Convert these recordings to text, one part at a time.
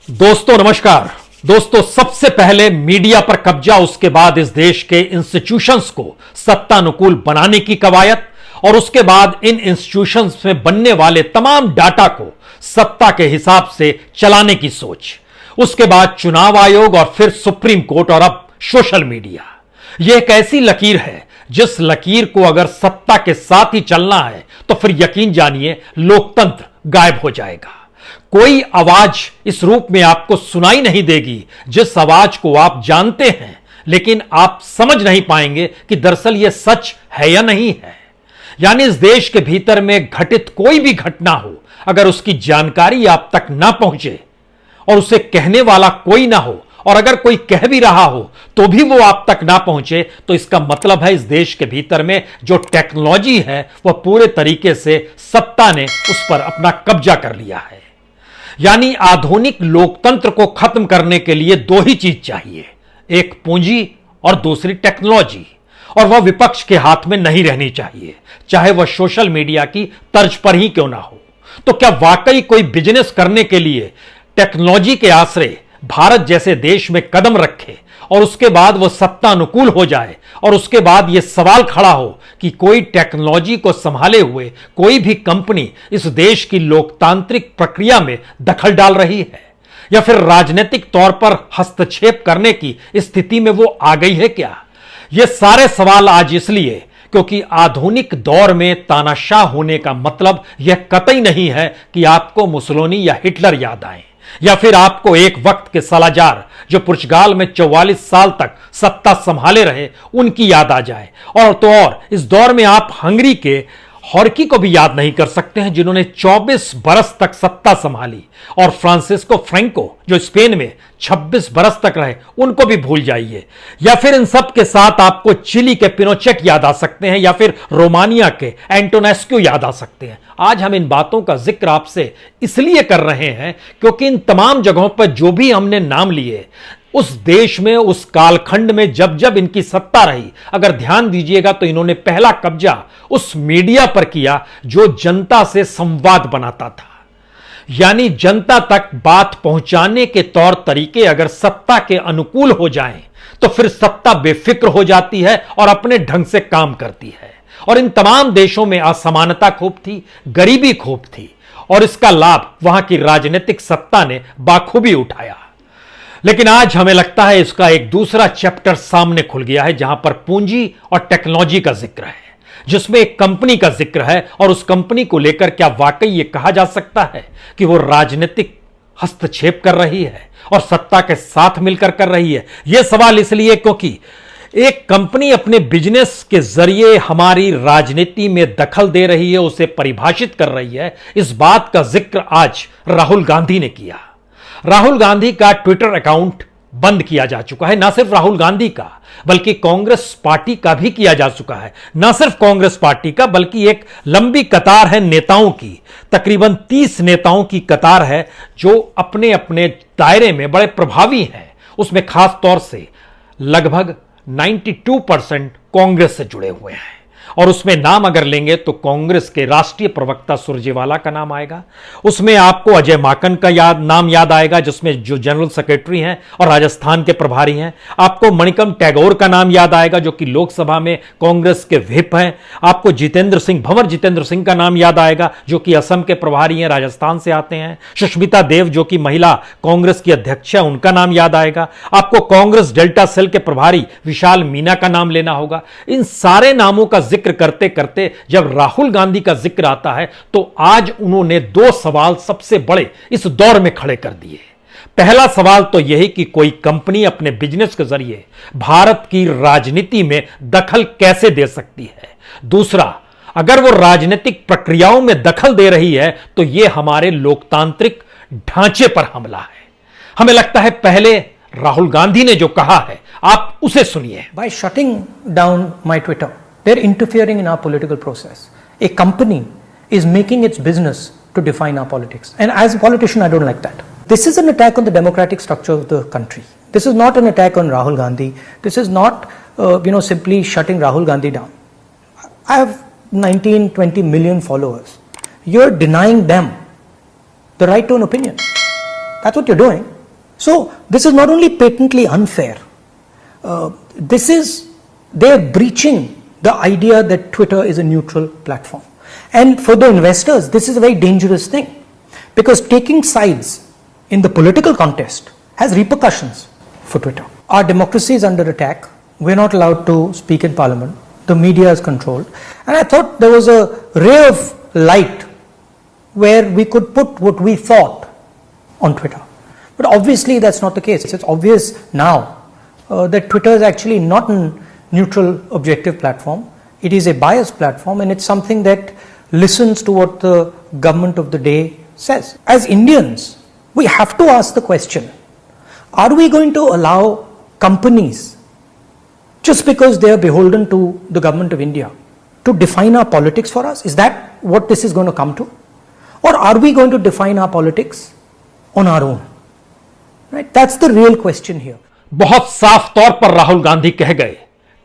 दोस्तों नमस्कार। दोस्तों, सबसे पहले मीडिया पर कब्जा, उसके बाद इस देश के इंस्टीट्यूशंस को सत्तानुकूल बनाने की कवायद और उसके बाद इन इंस्टीट्यूशंस में बनने वाले तमाम डाटा को सत्ता के हिसाब से चलाने की सोच, उसके बाद चुनाव आयोग और फिर सुप्रीम कोर्ट और अब सोशल मीडिया। यह एक ऐसी लकीर है जिस लकीर को अगर सत्ता के साथ ही चलना है तो फिर यकीन जानिए लोकतंत्र गायब हो जाएगा। कोई आवाज इस रूप में आपको सुनाई नहीं देगी जिस आवाज को आप जानते हैं, लेकिन आप समझ नहीं पाएंगे कि दरअसल यह सच है या नहीं है। यानी इस देश के भीतर में घटित कोई भी घटना हो, अगर उसकी जानकारी आप तक ना पहुंचे और उसे कहने वाला कोई ना हो, और अगर कोई कह भी रहा हो तो भी वो आप तक ना पहुंचे, तो इसका मतलब है इस देश के भीतर में जो टेक्नोलॉजी है वह पूरे तरीके से सत्ता ने उस पर अपना कब्जा कर लिया है। यानी आधुनिक लोकतंत्र को खत्म करने के लिए दो ही चीज चाहिए, एक पूंजी और दूसरी टेक्नोलॉजी, और वह विपक्ष के हाथ में नहीं रहनी चाहिए, चाहे वह सोशल मीडिया की तर्ज पर ही क्यों ना हो। तो क्या वाकई कोई बिजनेस करने के लिए टेक्नोलॉजी के आश्रय भारत जैसे देश में कदम रखे और उसके बाद वह सत्ता अनुकूल हो जाए, और उसके बाद यह सवाल खड़ा हो कि कोई टेक्नोलॉजी को संभाले हुए कोई भी कंपनी इस देश की लोकतांत्रिक प्रक्रिया में दखल डाल रही है, या फिर राजनीतिक तौर पर हस्तक्षेप करने की स्थिति में वो आ गई है क्या? ये सारे सवाल आज इसलिए क्योंकि आधुनिक दौर में तानाशाह होने का मतलब यह कतई नहीं है कि आपको मुसोलिनी या हिटलर याद आए, या फिर आपको एक वक्त के सालाजार जो पुर्तगाल में 44 साल तक सत्ता संभाले रहे उनकी याद आ जाए, और तो और इस दौर में आप हंगरी के हॉर्की को भी याद नहीं कर सकते हैं जिन्होंने 24 बरस तक सत्ता संभाली, और फ्रांसिस्को फ्रैंको जो स्पेन में 26 बरस तक रहे उनको भी भूल जाइए, या फिर इन सब के साथ आपको चिली के पिनोचेट याद आ सकते हैं, या फिर रोमानिया के एंटोनेस्क्यू याद आ सकते हैं। आज हम इन बातों का जिक्र आपसे इसलिए कर रहे हैं क्योंकि इन तमाम जगहों पर जो भी हमने नाम लिए, उस देश में उस कालखंड में जब जब इनकी सत्ता रही, अगर ध्यान दीजिएगा तो इन्होंने पहला कब्जा उस मीडिया पर किया जो जनता से संवाद बनाता था। यानी जनता तक बात पहुंचाने के तौर तरीके अगर सत्ता के अनुकूल हो जाएं तो फिर सत्ता बेफिक्र हो जाती है और अपने ढंग से काम करती है। और इन तमाम देशों में असमानता खूब थी, गरीबी खूब थी, और इसका लाभ वहां की राजनीतिक सत्ता ने बाखूबी उठाया। लेकिन आज हमें लगता है इसका एक दूसरा चैप्टर सामने खुल गया है जहां पर पूंजी और टेक्नोलॉजी का जिक्र है, जिसमें एक कंपनी का जिक्र है, और उस कंपनी को लेकर क्या वाकई यह कहा जा सकता है कि वो राजनीतिक हस्तक्षेप कर रही है और सत्ता के साथ मिलकर कर रही है? यह सवाल इसलिए क्योंकि एक कंपनी अपने बिजनेस के जरिए हमारी राजनीति में दखल दे रही है, उसे परिभाषित कर रही है। इस बात का जिक्र आज राहुल गांधी ने किया। राहुल गांधी का ट्विटर अकाउंट बंद किया जा चुका है, ना सिर्फ राहुल गांधी का बल्कि कांग्रेस पार्टी का भी किया जा चुका है। ना सिर्फ कांग्रेस पार्टी का बल्कि एक लंबी कतार है नेताओं की, तकरीबन 30 नेताओं की कतार है जो अपने अपने दायरे में बड़े प्रभावी हैं। उसमें खास तौर से लगभग 92% कांग्रेस से जुड़े हुए हैं, और उसमें नाम अगर लेंगे तो कांग्रेस के राष्ट्रीय प्रवक्ता सुरजेवाला का नाम आएगा, उसमें आपको अजय माकन का नाम याद आएगा जिसमें जो जनरल सेक्रेटरी हैं और राजस्थान के प्रभारी हैं, आपको मणिकम टैगोर का नाम याद आएगा जो कि लोकसभा में कांग्रेस के व्हिप हैं, आपको भंवर जितेंद्र सिंह का नाम याद आएगा जो कि असम के प्रभारी हैं, राजस्थान से आते हैं, सुष्मिता देव जो कि महिला कांग्रेस की अध्यक्ष है उनका नाम याद आएगा, आपको कांग्रेस डेल्टा सेल के प्रभारी विशाल मीना का नाम लेना होगा। इन सारे नामों का जिक्र करते करते जब राहुल गांधी का जिक्र आता है तो आज उन्होंने दो सवाल सबसे बड़े इस दौर में खड़े कर दिए। पहला सवाल तो यही कि कोई कंपनी अपने बिजनेस के जरिए भारत की राजनीति में दखल कैसे दे सकती है। दूसरा, अगर वो राजनीतिक प्रक्रियाओं में दखल दे रही है तो यह हमारे लोकतांत्रिक ढांचे पर हमला है। हमें लगता है पहले राहुल गांधी ने जो कहा है आप उसे सुनिए। By shutting down my Twitter, they're interfering in our political process. A company is making its business to define our politics. And as a politician, I don't like that. This is an attack on the democratic structure of the country. This is not an attack on Rahul Gandhi. This is not, simply shutting Rahul Gandhi down. I have 19, 20 million followers. You're denying them the right to an opinion. That's what you're doing. So this is not only patently unfair, they're breaching the idea that Twitter is a neutral platform. And for the investors, this is a very dangerous thing, because taking sides in the political contest has repercussions for Twitter. Our democracy is under attack. We're not allowed to speak in parliament. The media is controlled. And I thought there was a ray of light where we could put what we thought on Twitter. But obviously that's not the case. It's obvious now that Twitter is actually not a neutral, objective platform. It is a biased platform, and it's something that listens to what the government of the day says. As Indians, we have to ask the question, are we going to allow companies, just because they are beholden to the government of India, to define our politics for us? Is that what this is going to come to? Or are we going to define our politics on our own? Right? That's the real question here. बहुत साफ तौर पर राहुल गांधी कह गए,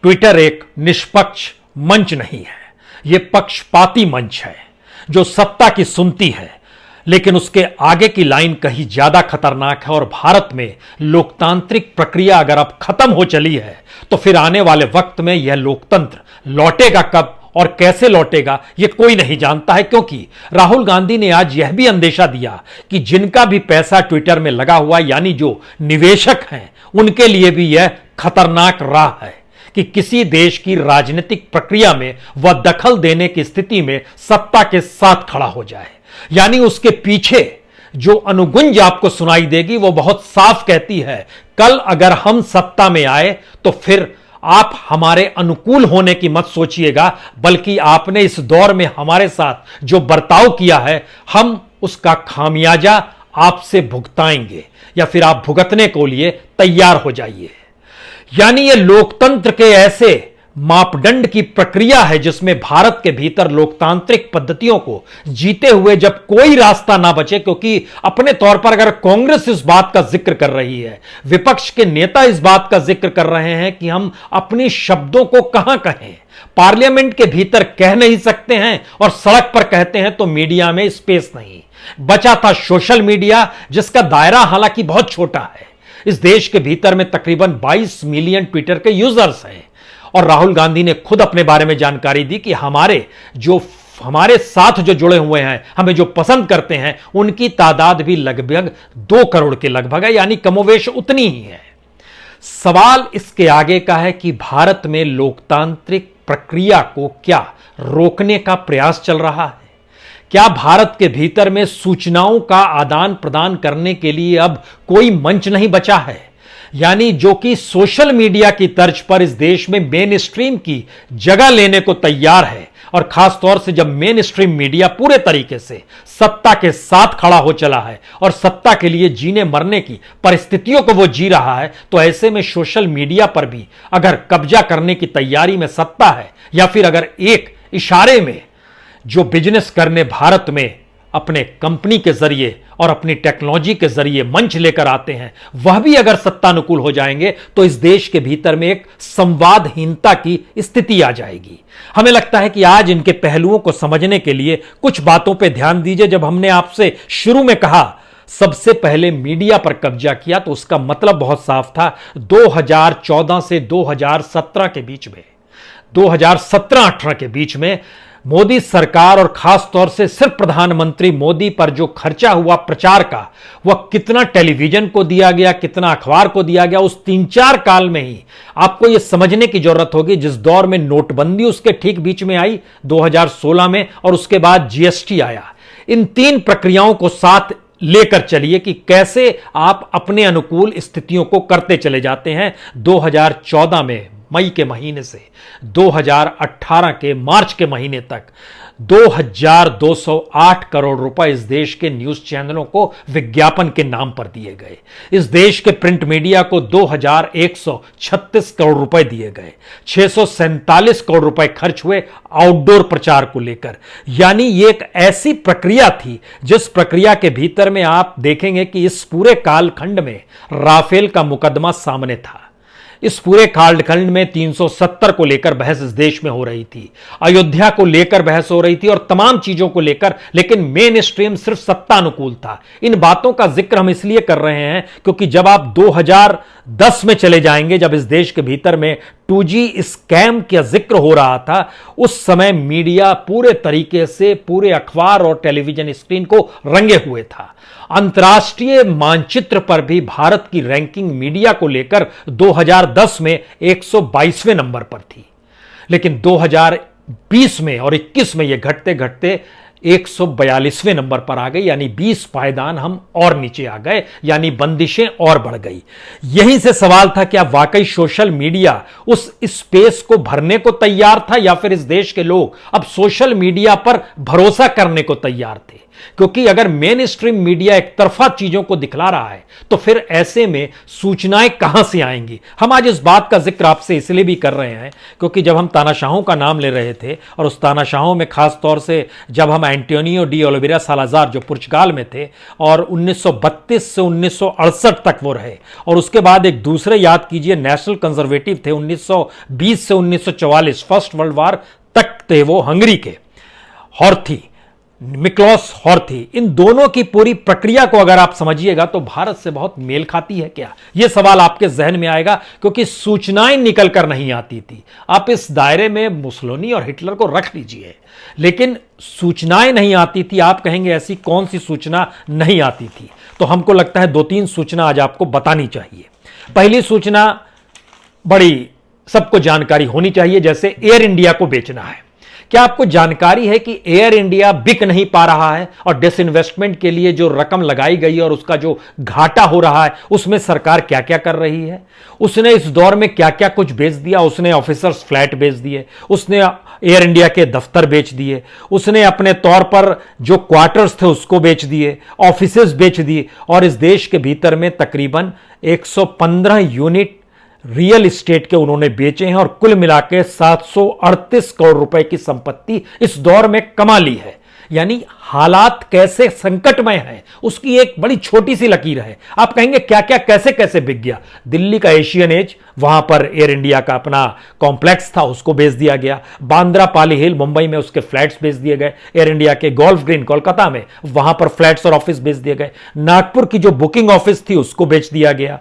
Twitter एक निष्पक्ष मंच नहीं है, यह पक्षपाती मंच है जो सत्ता की सुनती है, लेकिन उसके आगे की लाइन कहीं ज्यादा खतरनाक है। और भारत में लोकतांत्रिक प्रक्रिया अगर अब खत्म हो चली है, तो फिर आने वाले वक्त में यह लोकतंत्र लौटेगा कब और कैसे लौटेगा, यह कोई नहीं जानता है। क्योंकि राहुल गांधी ने आज यह भी अंदेशा दिया कि जिनका भी पैसा ट्विटर में लगा हुआ, यानी जो निवेशक हैं, उनके लिए भी यह खतरनाक राह है कि किसी देश की राजनीतिक प्रक्रिया में वह दखल देने की स्थिति में सत्ता के साथ खड़ा हो जाए। यानी उसके पीछे जो अनुगुंज आपको सुनाई देगी वो बहुत साफ कहती है, कल अगर हम सत्ता में आए तो फिर आप हमारे अनुकूल होने की मत सोचिएगा, बल्कि आपने इस दौर में हमारे साथ जो बर्ताव किया है, हम उसका खामियाजा आपसे भुगताएंगे, या फिर आप भुगतने को लिए तैयार हो जाइए। यानी यह लोकतंत्र के ऐसे मापदंड की प्रक्रिया है जिसमें भारत के भीतर लोकतांत्रिक पद्धतियों को जीते हुए जब कोई रास्ता ना बचे, क्योंकि अपने तौर पर अगर कांग्रेस इस बात का जिक्र कर रही है, विपक्ष के नेता इस बात का जिक्र कर रहे हैं कि हम अपनी शब्दों को कहां कहें, पार्लियामेंट के भीतर कह नहीं सकते हैं और सड़क पर कहते हैं तो मीडिया में स्पेस नहीं बचा था। सोशल मीडिया, जिसका दायरा हालांकि बहुत छोटा है, इस देश के भीतर में तकरीबन 22 मिलियन ट्विटर के यूजर्स हैं। और राहुल गांधी ने खुद अपने बारे में जानकारी दी कि हमारे साथ जो जुड़े हुए हैं, हमें जो पसंद करते हैं, उनकी तादाद भी लगभग 2 करोड़ के लगभग है, यानी कमोवेश उतनी ही है। सवाल इसके आगे का है कि भारत में लोकतांत्रिक प्रक्रिया को क्या रोकने का प्रयास चल रहा है? क्या भारत के भीतर में सूचनाओं का आदान प्रदान करने के लिए अब कोई मंच नहीं बचा है? यानी जो कि सोशल मीडिया की तर्ज पर इस देश में मेन स्ट्रीम की जगह लेने को तैयार है, और खास तौर से जब मेन स्ट्रीम मीडिया पूरे तरीके से सत्ता के साथ खड़ा हो चला है और सत्ता के लिए जीने मरने की परिस्थितियों को वो जी रहा है, तो ऐसे में सोशल मीडिया पर भी अगर कब्जा करने की तैयारी में सत्ता है, या फिर अगर एक इशारे में जो बिजनेस करने भारत में अपने कंपनी के जरिए और अपनी टेक्नोलॉजी के जरिए मंच लेकर आते हैं, वह भी अगर सत्तानुकूल हो जाएंगे, तो इस देश के भीतर में एक संवादहीनता की स्थिति आ जाएगी। हमें लगता है कि आज इनके पहलुओं को समझने के लिए कुछ बातों पर ध्यान दीजिए। जब हमने आपसे शुरू में कहा सबसे पहले मीडिया पर कब्जा किया, तो उसका मतलब बहुत साफ था। 2014 से 2017 के बीच में, 2017-18 के बीच में मोदी सरकार और खास तौर से सिर्फ प्रधानमंत्री मोदी पर जो खर्चा हुआ प्रचार का, वह कितना टेलीविजन को दिया गया, कितना अखबार को दिया गया, उस 3-4 काल में ही आपको यह समझने की जरूरत होगी। जिस दौर में नोटबंदी उसके ठीक बीच में आई 2016 में, और उसके बाद जीएसटी आया, इन 3 प्रक्रियाओं को साथ लेकर चलिए कि कैसे आप अपने अनुकूल स्थितियों को करते चले जाते हैं। 2014 में मई के महीने से 2018 के मार्च के महीने तक 2208 करोड़ रुपए इस देश के न्यूज चैनलों को विज्ञापन के नाम पर दिए गए। इस देश के प्रिंट मीडिया को 2136 करोड़ रुपए दिए गए। 647 करोड़ रुपए खर्च हुए आउटडोर प्रचार को लेकर। यानी ये एक ऐसी प्रक्रिया थी जिस प्रक्रिया के भीतर में आप देखेंगे कि इस पूरे कालखंड में राफेल का मुकदमा सामने था। इस पूरे कालखंड में 370 को लेकर बहस इस देश में हो रही थी, अयोध्या को लेकर बहस हो रही थी और तमाम चीजों को लेकर, लेकिन मेन स्ट्रीम सिर्फ सत्ता अनुकूल था। इन बातों का जिक्र हम इसलिए कर रहे हैं क्योंकि जब आप 2010 में चले जाएंगे, जब इस देश के भीतर में 2G स्कैम का जिक्र हो रहा था, उस समय मीडिया पूरे तरीके से पूरे अखबार और टेलीविजन स्क्रीन को रंगे हुए था। अंतर्राष्ट्रीय मानचित्र पर भी भारत की रैंकिंग मीडिया को लेकर 2010 में 122वें नंबर पर थी, लेकिन 2020 में और 21 में यह घटते घटते 142वें नंबर पर आ गई, यानी 20 पायदान हम और नीचे आ गए, यानी बंदिशें और बढ़ गई। यहीं से सवाल था, क्या वाकई सोशल मीडिया उस स्पेस को भरने को तैयार था, या फिर इस देश के लोग अब सोशल मीडिया पर भरोसा करने को तैयार थे? क्योंकि अगर मेन स्ट्रीम मीडिया एक तरफा चीजों को दिखला रहा है, तो फिर ऐसे में सूचनाएं कहां से आएंगी? हम आज इस बात का जिक्र आपसे इसलिए भी कर रहे हैं क्योंकि जब हम तानाशाहों का नाम ले रहे थे, और उस तानाशाहों में खास तौर से जब हम एंटोनियो डी ओलिवेरा सालाजार जो पुर्तगाल में थे और 1932 से 1968 तक वो रहे, और उसके बाद एक दूसरे याद कीजिए नेशनल कंजर्वेटिव थे 1920 से 1944, फर्स्ट वर्ल्ड वार तक थे वो, हंगरी के हॉर्थी, मिक्लोस हॉर्थी। इन दोनों की पूरी प्रक्रिया को अगर आप समझिएगा तो भारत से बहुत मेल खाती है क्या? यह सवाल आपके जहन में आएगा, क्योंकि सूचनाएं निकल कर नहीं आती थी। आप इस दायरे में मुसोलिनी और हिटलर को रख लीजिए, लेकिन सूचनाएं नहीं आती थी। आप कहेंगे ऐसी कौन सी सूचना नहीं आती थी? तो हमको लगता है 2-3 सूचना आज आपको बतानी चाहिए। पहली सूचना बड़ी सबको जानकारी होनी चाहिए, जैसे एयर इंडिया को बेचना है। क्या आपको जानकारी है कि एयर इंडिया बिक नहीं पा रहा है, और डिसइन्वेस्टमेंट के लिए जो रकम लगाई गई और उसका जो घाटा हो रहा है, उसमें सरकार क्या क्या कर रही है? उसने इस दौर में क्या क्या कुछ बेच दिया। उसने ऑफिसर्स फ्लैट बेच दिए, उसने एयर इंडिया के दफ्तर बेच दिए, उसने अपने तौर पर जो क्वार्टर्स थे उसको बेच दिए, ऑफिसेज बेच दिए, और इस देश के भीतर में तकरीबन 115 यूनिट रियल एस्टेट के उन्होंने बेचे हैं, और कुल मिलाकर 738 करोड़ रुपए की संपत्ति इस दौर में कमा ली है। यानी हालात कैसे संकटमय हैं, उसकी एक बड़ी छोटी सी लकीर है। आप कहेंगे क्या क्या कैसे कैसे बिक गया? दिल्ली का एशियन एज, वहां पर एयर इंडिया का अपना कॉम्प्लेक्स था, उसको बेच दिया गया। बांद्रा पाली हिल मुंबई में उसके फ्लैट्स बेच दिए गए। एयर इंडिया के गोल्फ ग्रीन कोलकाता में, वहां पर फ्लैट्स और ऑफिस बेच दिए गए। नागपुर की जो बुकिंग ऑफिस थी उसको बेच दिया गया।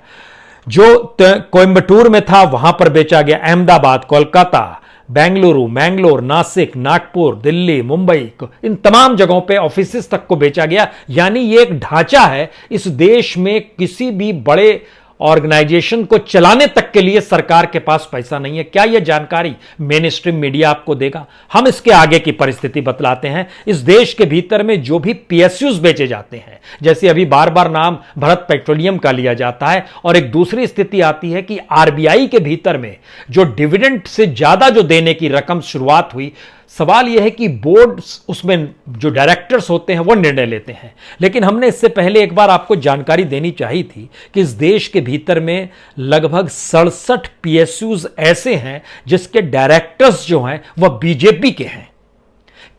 जो कोयंबटूर में था वहां पर बेचा गया। अहमदाबाद, कोलकाता, बेंगलुरु, मैंगलोर, नासिक, नागपुर, दिल्ली, मुंबई, इन तमाम जगहों पे ऑफिसेस तक को बेचा गया। यानी ये एक ढांचा है, इस देश में किसी भी बड़े ऑर्गेनाइजेशन को चलाने तक के लिए सरकार के पास पैसा नहीं है। क्या यह जानकारी मेन स्ट्रीम मीडिया आपको देगा? हम इसके आगे की परिस्थिति बतलाते हैं। इस देश के भीतर में जो भी PSUs बेचे जाते हैं, जैसे अभी बार बार नाम भारत पेट्रोलियम का लिया जाता है, और एक दूसरी स्थिति आती है कि RBI के भीतर में जो डिविडेंड से ज्यादा जो देने की रकम शुरुआत हुई, सवाल यह है कि बोर्ड, उसमें जो डायरेक्टर्स होते हैं वो निर्णय लेते हैं। लेकिन हमने इससे पहले एक बार आपको जानकारी देनी चाहिए थी कि इस देश के भीतर में लगभग 67 PSUs ऐसे हैं जिसके डायरेक्टर्स जो हैं वह बीजेपी के हैं।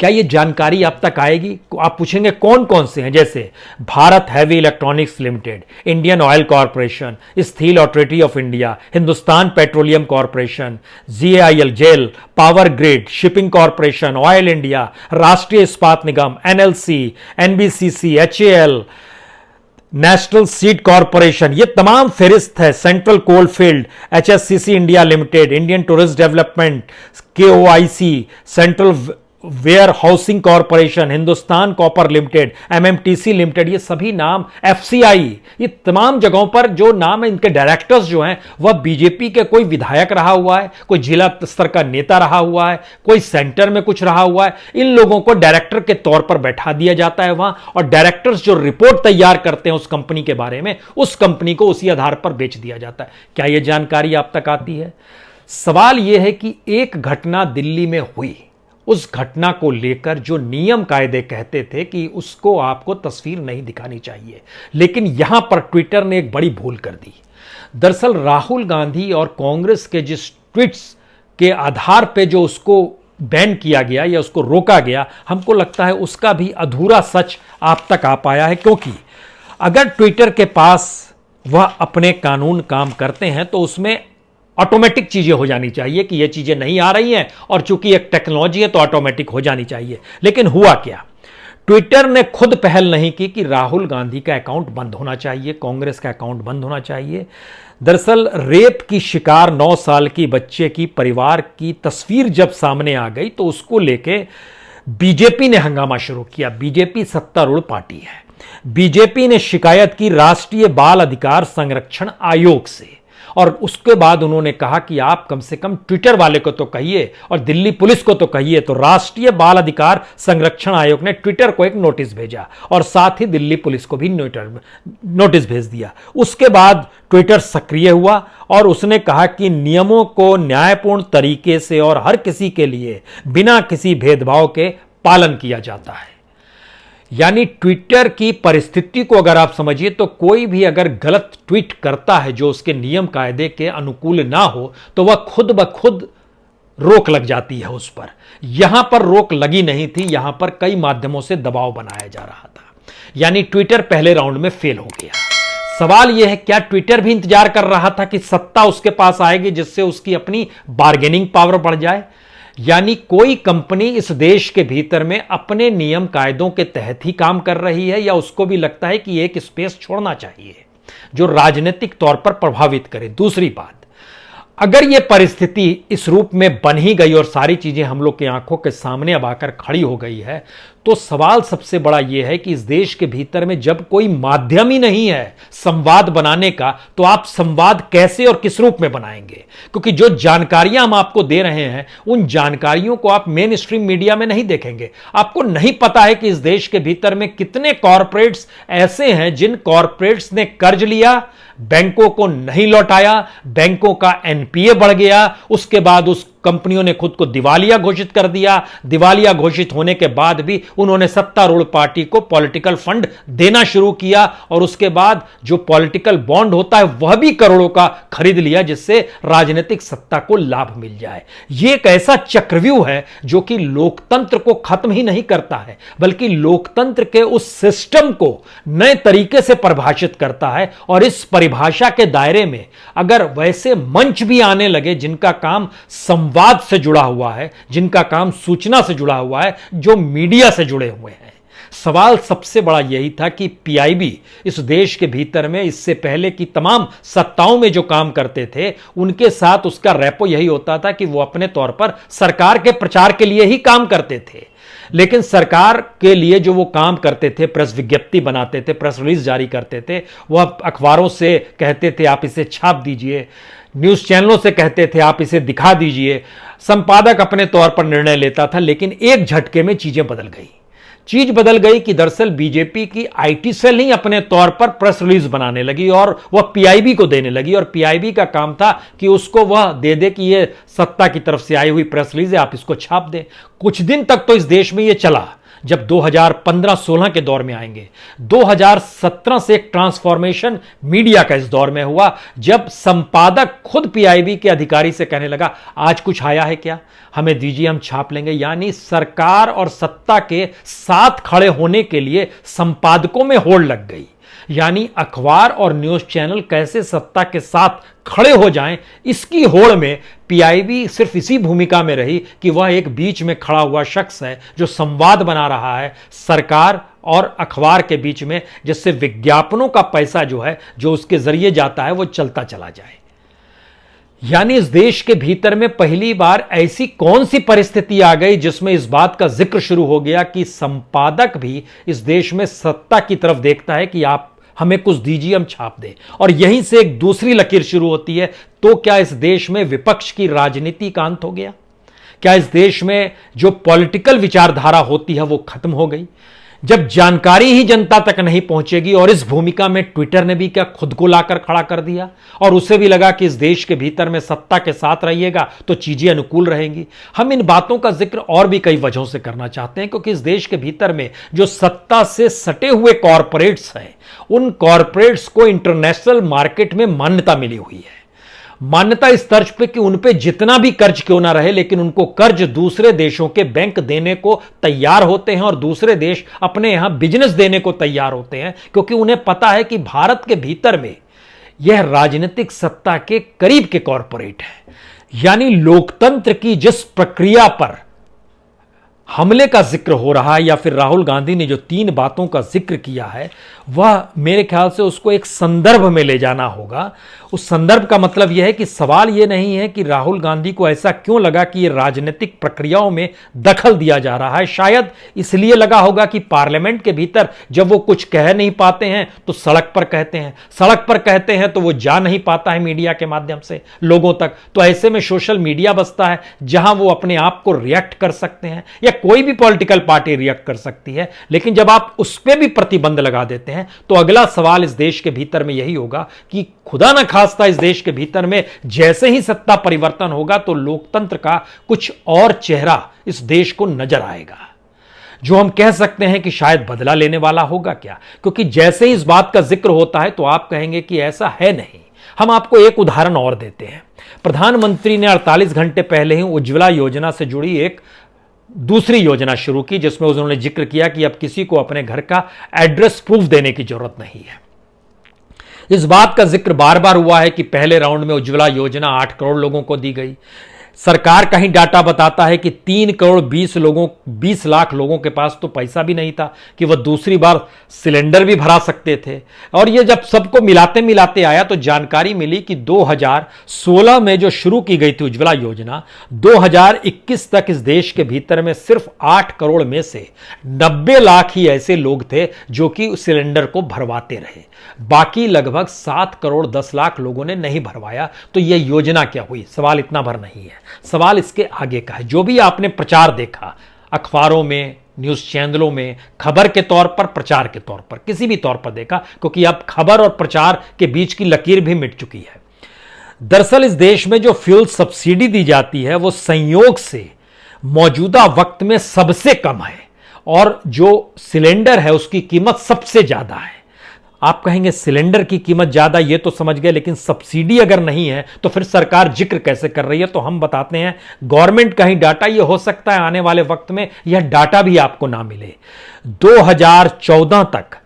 क्या यह जानकारी आप तक आएगी? आप पूछेंगे कौन कौन से हैं, जैसे Bharat heavy electronics limited, Indian oil corporation, steel authority of India, Hindustan petroleum corporation, GAIL जेल, power grid, shipping corporation, oil India, Rashtriya Ispat Nigam, NLC, NBCC, HAL, national seed corporation, ये तमाम फेरिस्त है। Central coal field, HSCC India limited, Indian tourist development, KOIC, central warehousing corporation, Hindustan copper limited, MMTC limited, ये सभी नाम, FCI, ये तमाम जगहों पर जो नाम है, इनके डायरेक्टर्स जो हैं वह बीजेपी के कोई विधायक रहा हुआ है, कोई जिला स्तर का नेता रहा हुआ है, कोई सेंटर में कुछ रहा हुआ है। इन लोगों को डायरेक्टर के तौर पर बैठा दिया जाता है वहां, और डायरेक्टर्स जो रिपोर्ट तैयार करते हैं उस कंपनी के बारे में, उस कंपनी को उसी आधार पर बेच दिया जाता है। क्या यह जानकारी आप तक आती है? सवाल यह है कि एक घटना दिल्ली में हुई, उस घटना को लेकर जो नियम कायदे कहते थे कि उसको आपको तस्वीर नहीं दिखानी चाहिए, लेकिन यहां पर ट्विटर ने एक बड़ी भूल कर दी। दरअसल राहुल गांधी और कांग्रेस के जिस ट्वीट्स के आधार पे जो उसको बैन किया गया या उसको रोका गया, हमको लगता है उसका भी अधूरा सच आप तक आ पाया है। क्योंकि अगर ट्विटर के पास वह अपने कानून काम करते हैं तो उसमें ऑटोमेटिक चीजें हो जानी चाहिए कि ये चीजें नहीं आ रही हैं और चूंकि एक टेक्नोलॉजी है तो ऑटोमेटिक हो जानी चाहिए। लेकिन हुआ क्या, ट्विटर ने खुद पहल नहीं की कि राहुल गांधी का अकाउंट बंद होना चाहिए, कांग्रेस का अकाउंट बंद होना चाहिए। दरअसल रेप की शिकार 9 साल की बच्चे की परिवार की तस्वीर जब सामने आ गई तो उसको लेके बीजेपी ने हंगामा शुरू किया। बीजेपी सत्तारूढ़ पार्टी है। बीजेपी ने शिकायत की राष्ट्रीय बाल अधिकार संरक्षण आयोग से और उसके बाद उन्होंने कहा कि आप कम से कम ट्विटर वाले को तो कहिए और दिल्ली पुलिस को तो कहिए। तो राष्ट्रीय बाल अधिकार संरक्षण आयोग ने ट्विटर को एक नोटिस भेजा और साथ ही दिल्ली पुलिस को भी नोटिस भेज दिया। उसके बाद ट्विटर सक्रिय हुआ और उसने कहा कि नियमों को न्यायपूर्ण तरीके से और हर किसी के लिए बिना किसी भेदभाव के पालन किया जाता है। यानी ट्विटर की परिस्थिति को अगर आप समझिए तो कोई भी अगर गलत ट्वीट करता है जो उसके नियम कायदे के अनुकूल ना हो तो वह खुद ब खुद रोक लग जाती है उस पर। यहां पर रोक लगी नहीं थी, यहां पर कई माध्यमों से दबाव बनाया जा रहा था। यानी ट्विटर पहले राउंड में फेल हो गया। सवाल यह है क्या ट्विटर भी इंतजार कर रहा था कि सत्ता उसके पास आएगी जिससे उसकी अपनी बार्गेनिंग पावर बढ़ जाए। यानी कोई कंपनी इस देश के भीतर में अपने नियम कायदों के तहत ही काम कर रही है या उसको भी लगता है कि एक स्पेस छोड़ना चाहिए जो राजनीतिक तौर पर प्रभावित करे। दूसरी बात, अगर यह परिस्थिति इस रूप में बन ही गई और सारी चीजें हम लोग की आंखों के सामने अब आकर खड़ी हो गई है तो सवाल सबसे बड़ा यह है कि इस देश के भीतर में जब कोई माध्यम ही नहीं है संवाद बनाने का तो आप संवाद कैसे और किस रूप में बनाएंगे? क्योंकि जो जानकारियां हम आपको दे रहे हैं उन जानकारियों को आप मेन स्ट्रीम मीडिया में नहीं देखेंगे। आपको नहीं पता है कि इस देश के भीतर में कितने कॉरपोरेट्स ऐसे हैं जिन कॉरपोरेट्स ने कर्ज लिया, बैंकों को नहीं लौटाया, बैंकों का एनपीए बढ़ गया, उसके बाद उस कंपनियों ने खुद को दिवालिया घोषित कर दिया। दिवालिया घोषित होने के बाद भी उन्होंने सत्तारूढ़ पार्टी को पॉलिटिकल फंड देना शुरू किया और उसके बाद जो पॉलिटिकल बॉन्ड होता है वह भी करोड़ों का खरीद लिया जिससे राजनीतिक सत्ता को लाभ मिल जाए। यह एक ऐसा चक्रव्यूह है जो कि लोकतंत्र को खत्म ही नहीं करता है बल्कि लोकतंत्र के उस सिस्टम को नए तरीके से परिभाषित करता है। और इस परिभाषा के दायरे में अगर वैसे मंच भी आने लगे जिनका काम संवाद से जुड़ा हुआ है, जिनका काम सूचना से जुड़ा हुआ है, जो मीडिया से जुड़े हुए हैं, सवाल सबसे बड़ा यही था कि पीआईबी इस देश के भीतर में इससे पहले की तमाम सत्ताओं में जो काम करते थे उनके साथ उसका रेपो यही होता था कि वो अपने तौर पर सरकार के प्रचार के लिए ही काम करते थे। लेकिन सरकार के लिए जो वो काम करते थे, प्रेस विज्ञप्ति बनाते थे, प्रेस रिलीज जारी करते थे, वह अखबारों से कहते थे आप इसे छाप दीजिए, न्यूज चैनलों से कहते थे आप इसे दिखा दीजिए, संपादक अपने तौर पर निर्णय लेता था। लेकिन एक झटके में चीजें बदल गई। चीज बदल गई कि दरअसल बीजेपी की आईटी सेल ही अपने तौर पर प्रेस रिलीज बनाने लगी और वह पीआईबी को देने लगी और पीआईबी का काम था कि उसको वह दे दे कि यह सत्ता की तरफ से आई हुई प्रेस रिलीज है, आप इसको छाप दें। कुछ दिन तक तो इस देश में यह चला। जब 2015-16 के दौर में आएंगे, 2017 से एक ट्रांसफॉर्मेशन मीडिया का इस दौर में हुआ जब संपादक खुद पीआईबी के अधिकारी से कहने लगा आज कुछ आया है क्या, हमें दीजिए हम छाप लेंगे। यानी सरकार और सत्ता के साथ खड़े होने के लिए संपादकों में होड़ लग गई। यानी अखबार और न्यूज चैनल कैसे सत्ता के साथ खड़े हो जाएं, इसकी होड़ में पीआईबी सिर्फ इसी भूमिका में रही कि वह एक बीच में खड़ा हुआ शख्स है जो संवाद बना रहा है सरकार और अखबार के बीच में, जिससे विज्ञापनों का पैसा जो है जो उसके जरिए जाता है वो चलता चला जाए। यानी इस देश के भीतर में पहली बार ऐसी कौन सी परिस्थिति आ गई जिसमें इस बात का जिक्र शुरू हो गया कि संपादक भी इस देश में सत्ता की तरफ देखता है कि आप हमें कुछ दीजिए हम छाप दें। और यहीं से एक दूसरी लकीर शुरू होती है। तो क्या इस देश में विपक्ष की राजनीति का अंत हो गया? क्या इस देश में जो पॉलिटिकल विचारधारा होती है वो खत्म हो गई? जब जानकारी ही जनता तक नहीं पहुंचेगी, और इस भूमिका में ट्विटर ने भी क्या खुद को लाकर खड़ा कर दिया और उसे भी लगा कि इस देश के भीतर में सत्ता के साथ रहिएगा तो चीजें अनुकूल रहेंगी। हम इन बातों का जिक्र और भी कई वजहों से करना चाहते हैं क्योंकि इस देश के भीतर में जो सत्ता से सटे हुए कॉरपोरेट्स हैं, उन कॉरपोरेट्स को इंटरनेशनल मार्केट में मान्यता मिली हुई है। मान्यता इस तर्ज पे कि उन पे जितना भी कर्ज क्यों ना रहे, लेकिन उनको कर्ज दूसरे देशों के बैंक देने को तैयार होते हैं और दूसरे देश अपने यहां बिजनेस देने को तैयार होते हैं क्योंकि उन्हें पता है कि भारत के भीतर में यह राजनीतिक सत्ता के करीब के कॉरपोरेट है। यानी लोकतंत्र की जिस प्रक्रिया पर हमले का जिक्र हो रहा है, या फिर राहुल गांधी ने जो 3 बातों का जिक्र किया है, वह मेरे ख्याल से उसको एक संदर्भ में ले जाना होगा। उस संदर्भ का मतलब यह है कि सवाल यह नहीं है कि राहुल गांधी को ऐसा क्यों लगा कि यह राजनीतिक प्रक्रियाओं में दखल दिया जा रहा है। शायद इसलिए लगा होगा कि पार्लियामेंट के भीतर जब वो कुछ कह नहीं पाते हैं तो सड़क पर कहते हैं, सड़क पर कहते हैं तो वो जा नहीं पाता है मीडिया के माध्यम से लोगों तक, तो ऐसे में सोशल मीडिया बचता है जहां वो अपने आप को रिएक्ट कर सकते हैं, या कोई भी पॉलिटिकल पार्टी रिएक्ट कर सकती है। लेकिन जब आप उस पर भी प्रतिबंध लगा देते हैं तो अगला सवाल इस देश के भीतर में यही होगा कि खुदा न खास्ता इस देश के भीतर में जैसे ही सत्ता परिवर्तन होगा तो लोकतंत्र का कुछ और चेहरा इस देश को नजर आएगा, जो हम कह सकते हैं कि शायद बदला लेने वाला होगा क्या। क्योंकि जैसे ही इस बात का जिक्र होता है तो आप कहेंगे कि ऐसा है नहीं। हम आपको एक उदाहरण और देते हैं। प्रधानमंत्री ने 48 घंटे पहले ही उज्ज्वला योजना से जुड़ी एक दूसरी योजना शुरू की, जिसमें उन्होंने जिक्र किया कि अब किसी को अपने घर का एड्रेस प्रूफ देने की जरूरत नहीं है। इस बात का जिक्र बार बार हुआ है कि पहले राउंड में उज्ज्वला योजना 8 करोड़ लोगों को दी गई। सरकार का ही डाटा बताता है कि 3 करोड़ 20 लाख लोगों के पास तो पैसा भी नहीं था कि वह दूसरी बार सिलेंडर भी भरा सकते थे। और यह जब सबको मिलाते मिलाते आया तो जानकारी मिली कि 2016 में जो शुरू की गई थी उज्ज्वला योजना, 2021 तक इस देश के भीतर में सिर्फ 8 करोड़ में से 90 लाख ही ऐसे लोग थे जो कि सिलेंडर को भरवाते रहे। बाकी लगभग 7 करोड़ 10 लाख लोगों ने नहीं भरवाया। तो यह योजना क्या हुई? सवाल इतना भर नहीं है, सवाल इसके आगे का है। जो भी आपने प्रचार देखा अखबारों में, न्यूज चैनलों में, खबर के तौर पर, प्रचार के तौर पर, किसी भी तौर पर देखा, क्योंकि अब खबर और प्रचार के बीच की लकीर भी मिट चुकी है। दरअसल इस देश में जो फ्यूल सब्सिडी दी जाती है वो संयोग से मौजूदा वक्त में सबसे कम है, और जो सिलेंडर है उसकी कीमत सबसे ज्यादा है। आप कहेंगे सिलेंडर की कीमत ज्यादा, ये तो समझ गए, लेकिन सब्सिडी अगर नहीं है तो फिर सरकार जिक्र कैसे कर रही है? तो हम बताते हैं, गवर्नमेंट का ही डाटा, ये हो सकता है आने वाले वक्त में यह डाटा भी आपको ना मिले। 2014 तक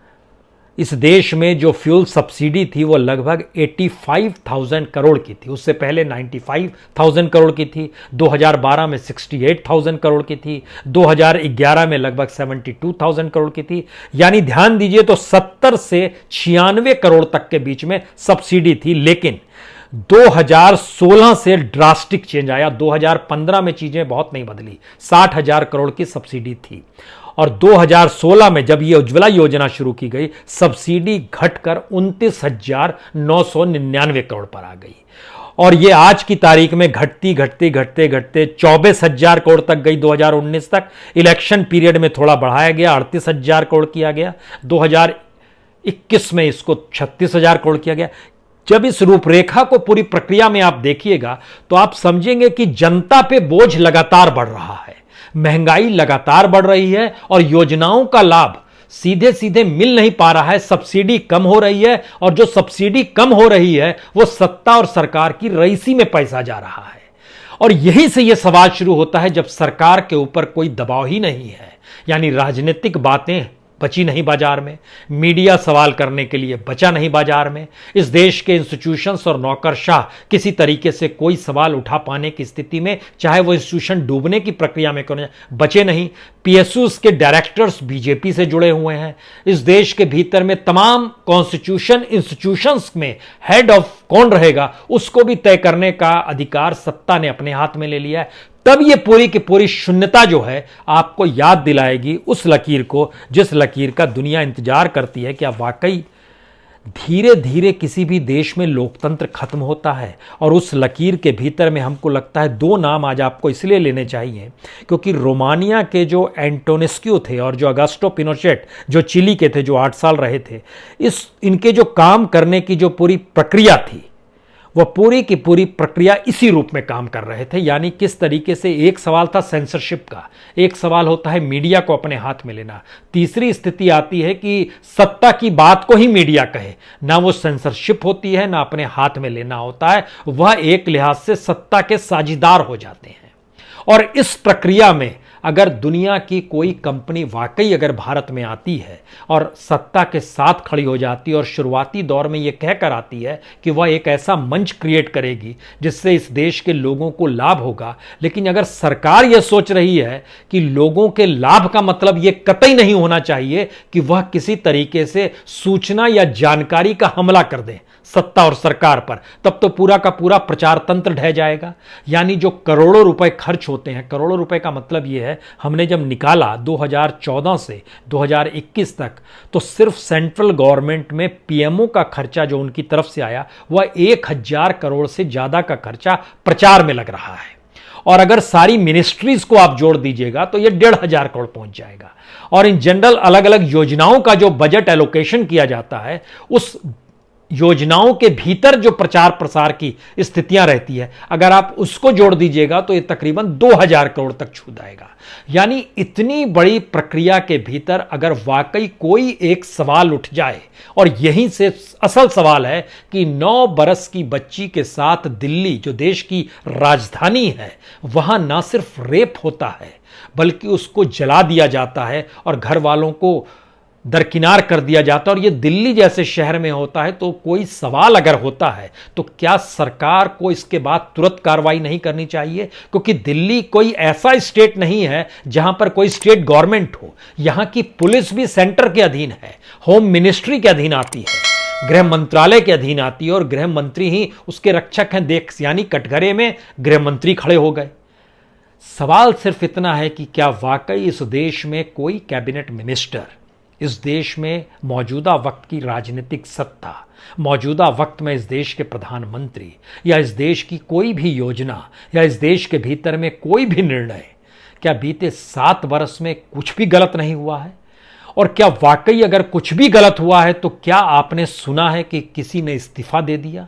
इस देश में जो फ्यूल सब्सिडी थी वो लगभग 85,000 करोड़ की थी। उससे पहले 95,000 करोड़ की थी, 2012 में 68,000 करोड़ की थी, 2011 में लगभग 72,000 करोड़ की थी। यानी ध्यान दीजिए तो 70 से 96 करोड़ तक के बीच में सब्सिडी थी। लेकिन 2016 से ड्रास्टिक चेंज आया। 2015 में चीजें बहुत नहीं बदली, 60,000 करोड़ की सब्सिडी थी, और 2016 में जब यह उज्ज्वला योजना शुरू की गई, सब्सिडी घटकर 29,999 करोड़ पर आ गई, और यह आज की तारीख में घटती घटते 24,000 करोड़ तक गई। 2019 तक इलेक्शन पीरियड में थोड़ा बढ़ाया गया, 38,000 करोड़ किया गया। 2021 में इसको 36,000 करोड़ किया गया। जब इस रूपरेखा को पूरी प्रक्रिया में आप देखिएगा तो आप समझेंगे कि जनता पे बोझ लगातार बढ़ रहा है, महंगाई लगातार बढ़ रही है, और योजनाओं का लाभ सीधे सीधे मिल नहीं पा रहा है, सब्सिडी कम हो रही है, और जो सब्सिडी कम हो रही है वो सत्ता और सरकार की रईसी में पैसा जा रहा है। और यही से यह सवाल शुरू होता है जब सरकार के ऊपर कोई दबाव ही नहीं है, यानी राजनीतिक बातें बची नहीं बाजार में, मीडिया सवाल करने के लिए बचा नहीं बाजार में, इस देश के इंस्टीट्यूशंस और नौकरशाह किसी तरीके से कोई सवाल उठा पाने की स्थिति में, चाहे वो इंस्टीट्यूशन डूबने की प्रक्रिया में क्यों बचे नहीं। पीएसयूज के डायरेक्टर्स बीजेपी से जुड़े हुए हैं। इस देश के भीतर में तमाम कॉन्स्टिट्यूशन इंस्टीट्यूशंस में हेड ऑफ कौन रहेगा उसको भी तय करने का अधिकार सत्ता ने अपने हाथ में ले लिया है। तब ये पूरी की पूरी शून्यता जो है आपको याद दिलाएगी उस लकीर को, जिस लकीर का दुनिया इंतजार करती है कि अब वाकई धीरे धीरे किसी भी देश में लोकतंत्र खत्म होता है। और उस लकीर के भीतर में हमको लगता है 2 नाम आज आपको इसलिए लेने चाहिए क्योंकि रोमानिया के जो एंटोनिस्क्यू थे और जो अगस्टो पिनोचेट जो चिली के थे, जो 8 साल रहे थे, इनके जो काम करने की जो पूरी प्रक्रिया थी वह पूरी की पूरी प्रक्रिया इसी रूप में काम कर रहे थे। यानी किस तरीके से एक सवाल था सेंसरशिप का, एक सवाल होता है मीडिया को अपने हाथ में लेना, तीसरी स्थिति आती है कि सत्ता की बात को ही मीडिया कहे, ना वो सेंसरशिप होती है ना अपने हाथ में लेना होता है, वह एक लिहाज से सत्ता के साझीदार हो जाते हैं। और इस प्रक्रिया में अगर दुनिया की कोई कंपनी वाकई अगर भारत में आती है और सत्ता के साथ खड़ी हो जाती है और शुरुआती दौर में यह कहकर आती है कि वह एक ऐसा मंच क्रिएट करेगी जिससे इस देश के लोगों को लाभ होगा, लेकिन अगर सरकार यह सोच रही है कि लोगों के लाभ का मतलब यह कतई नहीं होना चाहिए कि वह किसी तरीके से सूचना या जानकारी का हमला कर दें सत्ता और सरकार पर, तब तो पूरा का पूरा प्रचार तंत्र ढह जाएगा। यानी जो करोड़ों रुपए खर्च होते हैं, करोड़ों रुपए का मतलब यह है, हमने जब निकाला 2014 से 2021 तक, तो सिर्फ सेंट्रल गवर्नमेंट में पीएमओ का खर्चा जो उनकी तरफ से आया वह 1000 करोड़ से ज्यादा का खर्चा प्रचार में लग रहा है। और अगर सारी मिनिस्ट्रीज को आप जोड़ दीजिएगा तो यह 1500 करोड़ पहुंच जाएगा। और इन जनरल अलग अलग योजनाओं का जो बजट एलोकेशन किया जाता है, उस योजनाओं के भीतर जो प्रचार प्रसार की स्थितियां रहती है, अगर आप उसको जोड़ दीजिएगा तो यह तकरीबन 2000 करोड़ तक छू जाएगा। यानी इतनी बड़ी प्रक्रिया के भीतर अगर वाकई कोई एक सवाल उठ जाए, और यहीं से असल सवाल है कि 9 बरस की बच्ची के साथ दिल्ली जो देश की राजधानी है, वहां ना सिर्फ रेप होता है बल्कि उसको जला दिया जाता है और घर वालों को दरकिनार कर दिया जाता है, और यह दिल्ली जैसे शहर में होता है, तो कोई सवाल अगर होता है तो क्या सरकार को इसके बाद तुरंत कार्रवाई नहीं करनी चाहिए? क्योंकि दिल्ली कोई ऐसा स्टेट नहीं है जहां पर कोई स्टेट गवर्नमेंट हो। यहां की पुलिस भी सेंटर के अधीन है, होम मिनिस्ट्री के अधीन आती है, गृह मंत्रालय के अधीन आती है, और गृह मंत्री ही उसके रक्षक हैं। देख, यानी कटघरे में गृह मंत्री खड़े हो गए। सवाल सिर्फ इतना है कि क्या वाकई इस देश में कोई कैबिनेट मिनिस्टर, इस देश में मौजूदा वक्त की राजनीतिक सत्ता, मौजूदा वक्त में इस देश के प्रधानमंत्री या इस देश की कोई भी योजना या इस देश के भीतर में कोई भी निर्णय, क्या बीते 7 वर्ष में कुछ भी गलत नहीं हुआ है? और क्या वाकई अगर कुछ भी गलत हुआ है तो क्या आपने सुना है कि किसी ने इस्तीफा दे दिया?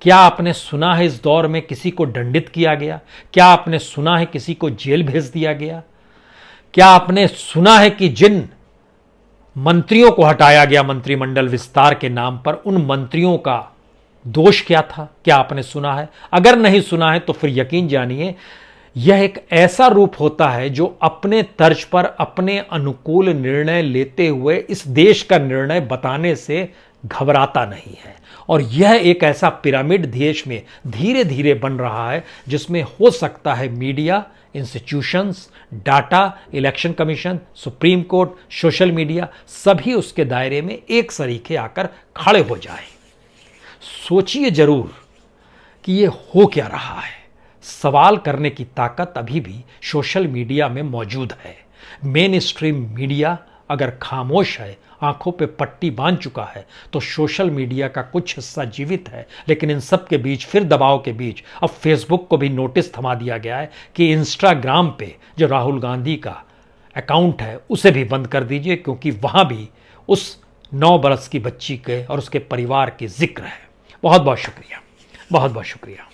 क्या आपने सुना है इस दौर में किसी को दंडित किया गया? क्या आपने सुना है किसी को जेल भेज दिया गया? क्या आपने सुना है कि जिन मंत्रियों को हटाया गया मंत्रिमंडल विस्तार के नाम पर, उन मंत्रियों का दोष क्या था? क्या आपने सुना है? अगर नहीं सुना है तो फिर यकीन जानिए यह एक ऐसा रूप होता है जो अपने तर्ज पर अपने अनुकूल निर्णय लेते हुए इस देश का निर्णय बताने से घबराता नहीं है। और यह एक ऐसा पिरामिड देश में धीरे धीरे बन रहा है जिसमें हो सकता है media, institutions, data, election commission, supreme court, social media सभी उसके दायरे में एक सरीखे आकर खड़े हो जाएं। सोचिए जरूर कि यह हो क्या रहा है। सवाल करने की ताकत अभी भी सोशल मीडिया में मौजूद है। मेन स्ट्रीम मीडिया अगर खामोश है, आंखों पे पट्टी बांध चुका है, तो सोशल मीडिया का कुछ हिस्सा जीवित है। लेकिन इन सब के बीच, फिर दबाव के बीच, अब फेसबुक को भी नोटिस थमा दिया गया है कि इंस्टाग्राम पे जो राहुल गांधी का अकाउंट है उसे भी बंद कर दीजिए, क्योंकि वहां भी उस 9 बरस की बच्ची के और उसके परिवार के जिक्र है। बहुत बहुत शुक्रिया, बहुत बहुत शुक्रिया।